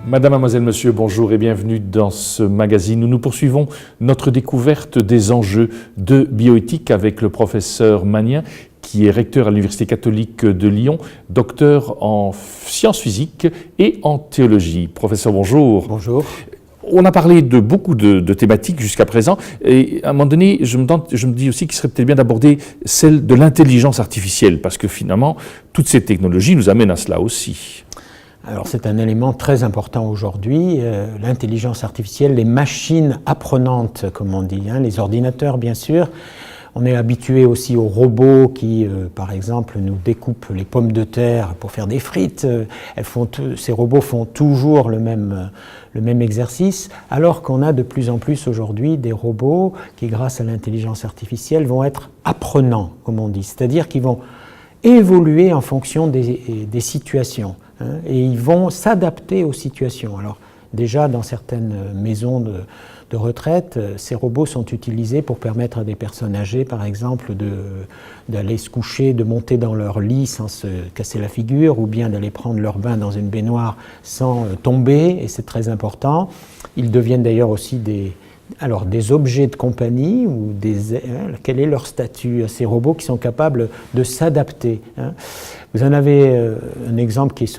Madame, mademoiselle, monsieur, bonjour et bienvenue dans ce magazine où nous poursuivons notre découverte des enjeux de bioéthique avec le professeur Magnien, qui est recteur à l'Université catholique de Lyon, docteur en sciences physiques et en théologie. Professeur, bonjour. Bonjour. On a parlé de beaucoup de thématiques jusqu'à présent, et à un moment donné, je me dis aussi qu'il serait peut-être bien d'aborder celle de l'intelligence artificielle, parce que finalement, toutes ces technologies nous amènent à cela aussi. Alors c'est un élément très important aujourd'hui, l'intelligence artificielle, les machines apprenantes, comme on dit, les ordinateurs bien sûr. On est habitué aussi aux robots qui, par exemple, nous découpent les pommes de terre pour faire des frites. Ces robots font toujours le même exercice, alors qu'on a de plus en plus aujourd'hui des robots qui, grâce à l'intelligence artificielle, vont être apprenants, comme on dit, c'est-à-dire qu'ils vont évoluer en fonction des situations, et ils vont s'adapter aux situations. Alors déjà, dans certaines maisons de retraite, ces robots sont utilisés pour permettre à des personnes âgées, par exemple, d'aller se coucher, de monter dans leur lit sans se casser la figure, ou bien d'aller prendre leur bain dans une baignoire sans tomber, et c'est très important. Ils deviennent d'ailleurs aussi des objets de compagnie, ou quel est leur statut, ces robots qui sont capables de s'adapter. Vous en avez un exemple qui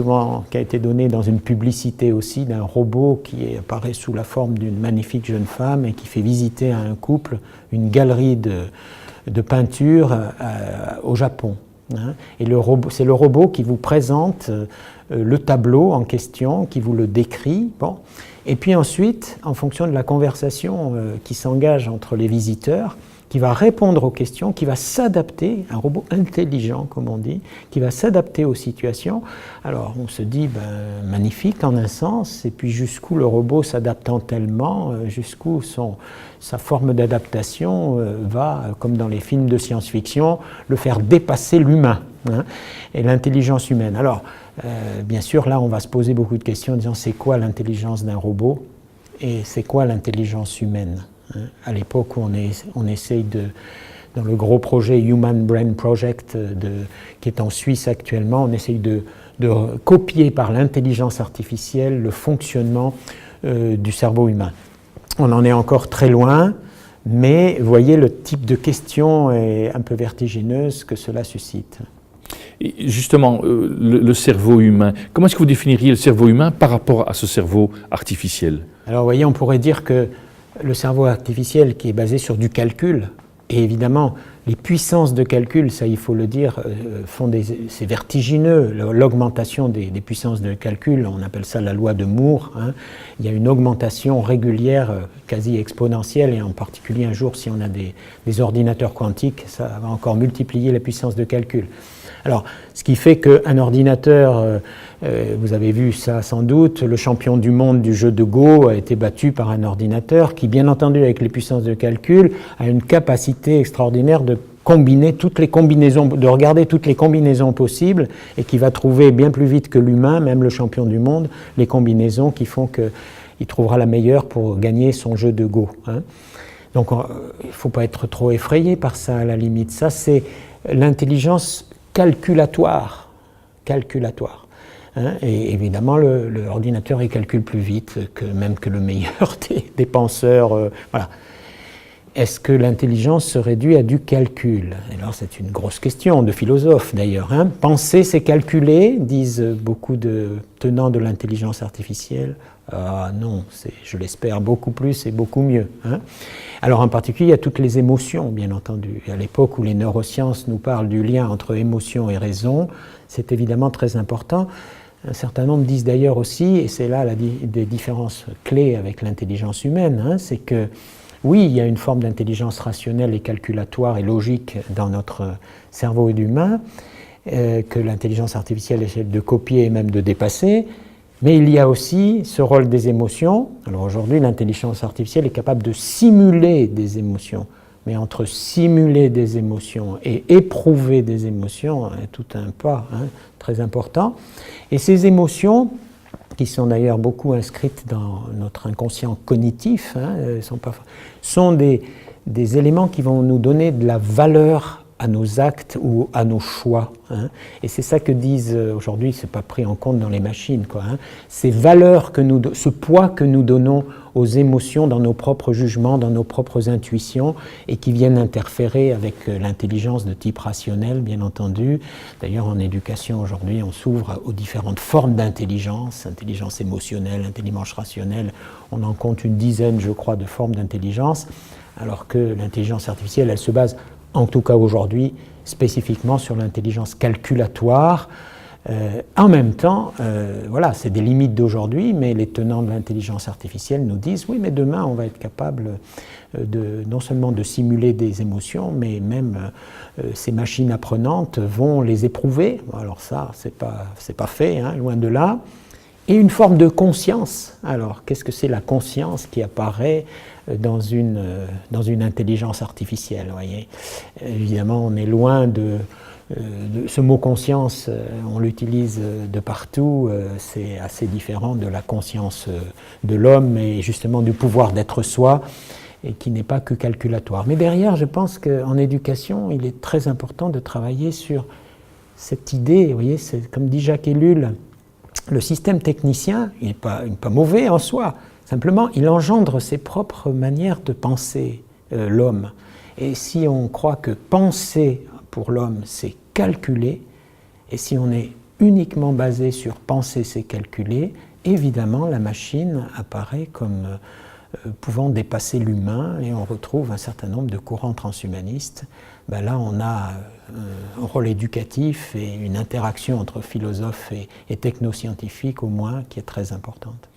a été donné dans une publicité aussi, d'un robot qui apparaît sous la forme d'une magnifique jeune femme et qui fait visiter à un couple une galerie de peinture au Japon. Et c'est le robot qui vous présente le tableau en question, qui vous le décrit. Bon. Et puis ensuite, en fonction de la conversation qui s'engage entre les visiteurs, qui va répondre aux questions, qui va s'adapter, un robot intelligent, comme on dit, qui va s'adapter aux situations. Alors on se dit, magnifique en un sens, et puis jusqu'où le robot s'adaptant tellement, jusqu'où sa forme d'adaptation va, comme dans les films de science-fiction, le faire dépasser l'humain, et l'intelligence humaine. Alors, bien sûr, là, on va se poser beaucoup de questions en disant, c'est quoi l'intelligence d'un robot et c'est quoi l'intelligence humaine? À l'époque où on essaye dans le gros projet Human Brain Project qui est en Suisse actuellement, on essaye de copier par l'intelligence artificielle le fonctionnement du cerveau humain. On en est encore très loin, mais voyez le type de question un peu vertigineuse que cela suscite. Et justement, le cerveau humain, comment est-ce que vous définiriez le cerveau humain par rapport à ce cerveau artificiel? Alors, vous voyez, on pourrait dire que le cerveau artificiel qui est basé sur du calcul, et évidemment, les puissances de calcul, ça il faut le dire, c'est vertigineux, l'augmentation des puissances de calcul, on appelle ça la loi de Moore. Il y a une augmentation régulière, quasi exponentielle, et en particulier un jour, si on a des ordinateurs quantiques, ça va encore multiplier la puissance de calcul. Alors, ce qui fait qu'un ordinateur, vous avez vu ça sans doute, le champion du monde du jeu de Go a été battu par un ordinateur qui, bien entendu, avec les puissances de calcul, a une capacité extraordinaire de combiner toutes les combinaisons, de regarder toutes les combinaisons possibles, et qui va trouver bien plus vite que l'humain, même le champion du monde, les combinaisons qui font qu'il trouvera la meilleure pour gagner son jeu de Go. Donc, il ne faut pas être trop effrayé par ça, à la limite. Ça, c'est l'intelligence calculatoire. Et évidemment, l'ordinateur il calcule plus vite même que le meilleur des penseurs. Voilà. Est-ce que l'intelligence se réduit à du calcul? Alors c'est une grosse question de philosophes d'ailleurs. Penser, c'est calculer, disent beaucoup de tenants de l'intelligence artificielle. Ah non, je l'espère, beaucoup plus et beaucoup mieux. Alors en particulier, il y a toutes les émotions, bien entendu. Et à l'époque où les neurosciences nous parlent du lien entre émotion et raison, c'est évidemment très important. Un certain nombre disent d'ailleurs aussi, et c'est là des différences clés avec l'intelligence humaine, c'est que oui, il y a une forme d'intelligence rationnelle et calculatoire et logique dans notre cerveau humain, que l'intelligence artificielle essaie de copier et même de dépasser, mais il y a aussi ce rôle des émotions. Alors aujourd'hui, l'intelligence artificielle est capable de simuler des émotions, mais entre simuler des émotions et éprouver des émotions, tout un pas très important. Et ces émotions, qui sont d'ailleurs beaucoup inscrites dans notre inconscient cognitif, sont des éléments qui vont nous donner de la valeur à nos actes ou à nos choix. Hein. Et c'est ça que disent aujourd'hui, c'est pas pris en compte dans les machines, quoi. Hein. Ces valeurs ce poids que nous donnons aux émotions dans nos propres jugements, dans nos propres intuitions, et qui viennent interférer avec l'intelligence de type rationnel, bien entendu. D'ailleurs, en éducation aujourd'hui, on s'ouvre aux différentes formes d'intelligence, intelligence émotionnelle, intelligence rationnelle. On en compte une dizaine, je crois, de formes d'intelligence, alors que l'intelligence artificielle, elle se base, en tout cas aujourd'hui, spécifiquement sur l'intelligence calculatoire. En même temps, voilà, c'est des limites d'aujourd'hui, mais les tenants de l'intelligence artificielle nous disent oui, mais demain, on va être capable non seulement de simuler des émotions, mais même ces machines apprenantes vont les éprouver. Alors ça, c'est pas fait, hein, loin de là. Et une forme de conscience. Alors, qu'est-ce que c'est la conscience qui apparaît dans une intelligence artificielle, voyez ? Évidemment, on est loin de ce mot conscience, on l'utilise de partout, c'est assez différent de la conscience de l'homme et justement du pouvoir d'être soi, et qui n'est pas que calculatoire. Mais derrière, je pense qu'en éducation, il est très important de travailler sur cette idée, vous voyez, c'est, comme dit Jacques Ellul, le système technicien, il n'est pas mauvais en soi, simplement il engendre ses propres manières de penser, l'homme. Et si on croit que penser pour l'homme, c'est calculer, et si on est uniquement basé sur penser, c'est calculer, évidemment la machine apparaît comme pouvant dépasser l'humain, et on retrouve un certain nombre de courants transhumanistes. Ben là, on a un rôle éducatif et une interaction entre philosophes et technoscientifiques au moins qui est très importante.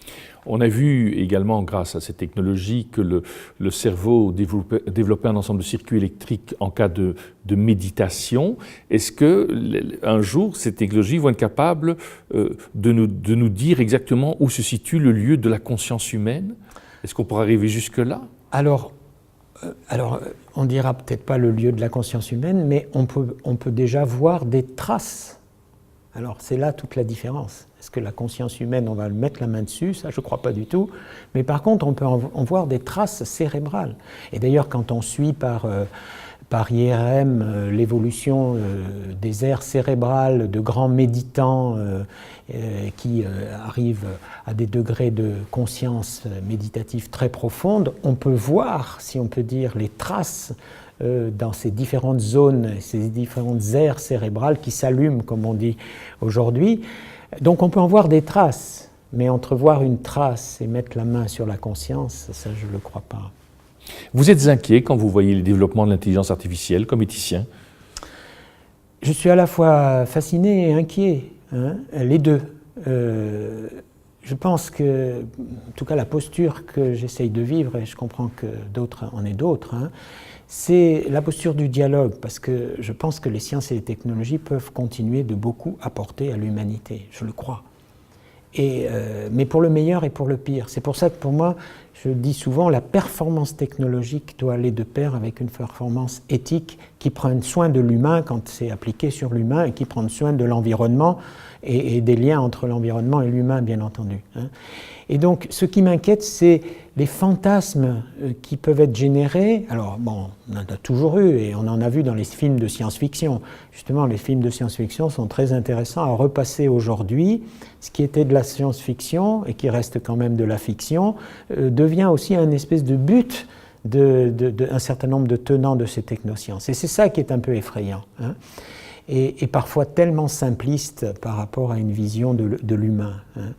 On a vu également, grâce à cette technologie, que le cerveau développait un ensemble de circuits électriques en cas de méditation. Est-ce qu'un jour, ces technologies vont être capables de nous dire exactement où se situe le lieu de la conscience humaine ? Est-ce qu'on pourra arriver jusque-là ? Alors, on dira peut-être pas le lieu de la conscience humaine, mais on peut déjà voir des traces. Alors, c'est là toute la différence. Est-ce que la conscience humaine, on va mettre la main dessus? Ça, je ne crois pas du tout. Mais par contre, on peut en voir des traces cérébrales. Et d'ailleurs, quand on suit par IRM l'évolution des aires cérébrales de grands méditants qui arrivent à des degrés de conscience méditative très profondes, on peut voir, si on peut dire, les traces dans ces différentes zones, ces différentes aires cérébrales qui s'allument, comme on dit aujourd'hui. Donc on peut en voir des traces, mais entre voir une trace et mettre la main sur la conscience, ça je ne le crois pas. Vous êtes inquiet quand vous voyez le développement de l'intelligence artificielle comme éthicien ? Je suis à la fois fasciné et inquiet, hein, les deux. Je pense que, en tout cas la posture que j'essaye de vivre, et je comprends que d'autres en aient d'autres, hein, c'est la posture du dialogue, parce que je pense que les sciences et les technologies peuvent continuer de beaucoup apporter à l'humanité, je le crois. Mais pour le meilleur et pour le pire. C'est pour ça que pour moi, je dis souvent, la performance technologique doit aller de pair avec une performance éthique qui prenne soin de l'humain quand c'est appliqué sur l'humain et qui prenne soin de l'environnement et des liens entre l'environnement et l'humain, bien entendu. Hein. Et donc, ce qui m'inquiète, c'est les fantasmes qui peuvent être générés. Alors, bon, on en a toujours eu, et on en a vu dans les films de science-fiction. Justement, les films de science-fiction sont très intéressants à repasser aujourd'hui. Ce qui était de la science-fiction, et qui reste quand même de la fiction, devient aussi un espèce de but d'un certain nombre de tenants de ces technosciences. Et c'est ça qui est un peu effrayant, hein. Et parfois tellement simpliste par rapport à une vision de l'humain, hein.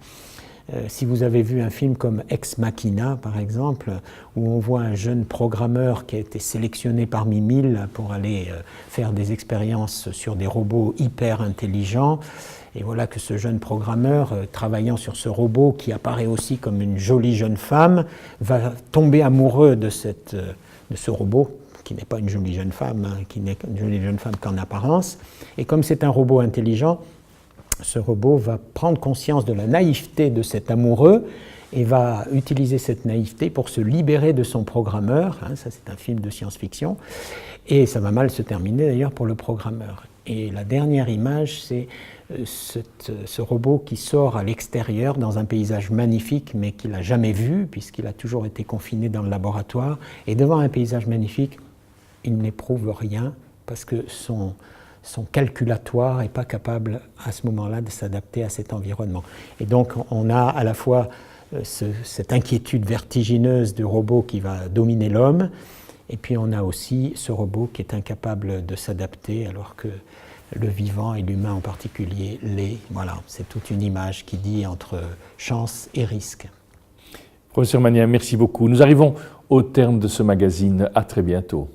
Si vous avez vu un film comme Ex Machina, par exemple, où on voit un jeune programmeur qui a été sélectionné parmi 1000 pour aller faire des expériences sur des robots hyper intelligents, et voilà que ce jeune programmeur, travaillant sur ce robot qui apparaît aussi comme une jolie jeune femme, va tomber amoureux de ce robot, qui n'est pas une jolie jeune femme, hein, qui n'est une jolie jeune femme qu'en apparence, et comme c'est un robot intelligent, ce robot va prendre conscience de la naïveté de cet amoureux et va utiliser cette naïveté pour se libérer de son programmeur, hein, ça c'est un film de science-fiction, et ça va mal se terminer d'ailleurs pour le programmeur. Et la dernière image, c'est ce robot qui sort à l'extérieur dans un paysage magnifique, mais qu'il n'a jamais vu, puisqu'il a toujours été confiné dans le laboratoire, et devant un paysage magnifique, il n'éprouve rien, parce que son calculatoire n'est pas capable à ce moment-là de s'adapter à cet environnement. Et donc on a à la fois cette inquiétude vertigineuse du robot qui va dominer l'homme, et puis on a aussi ce robot qui est incapable de s'adapter alors que le vivant et l'humain en particulier l'est. Voilà, c'est toute une image qui dit entre chance et risque. Professeur Magnin, merci beaucoup. Nous arrivons au terme de ce magazine. À très bientôt.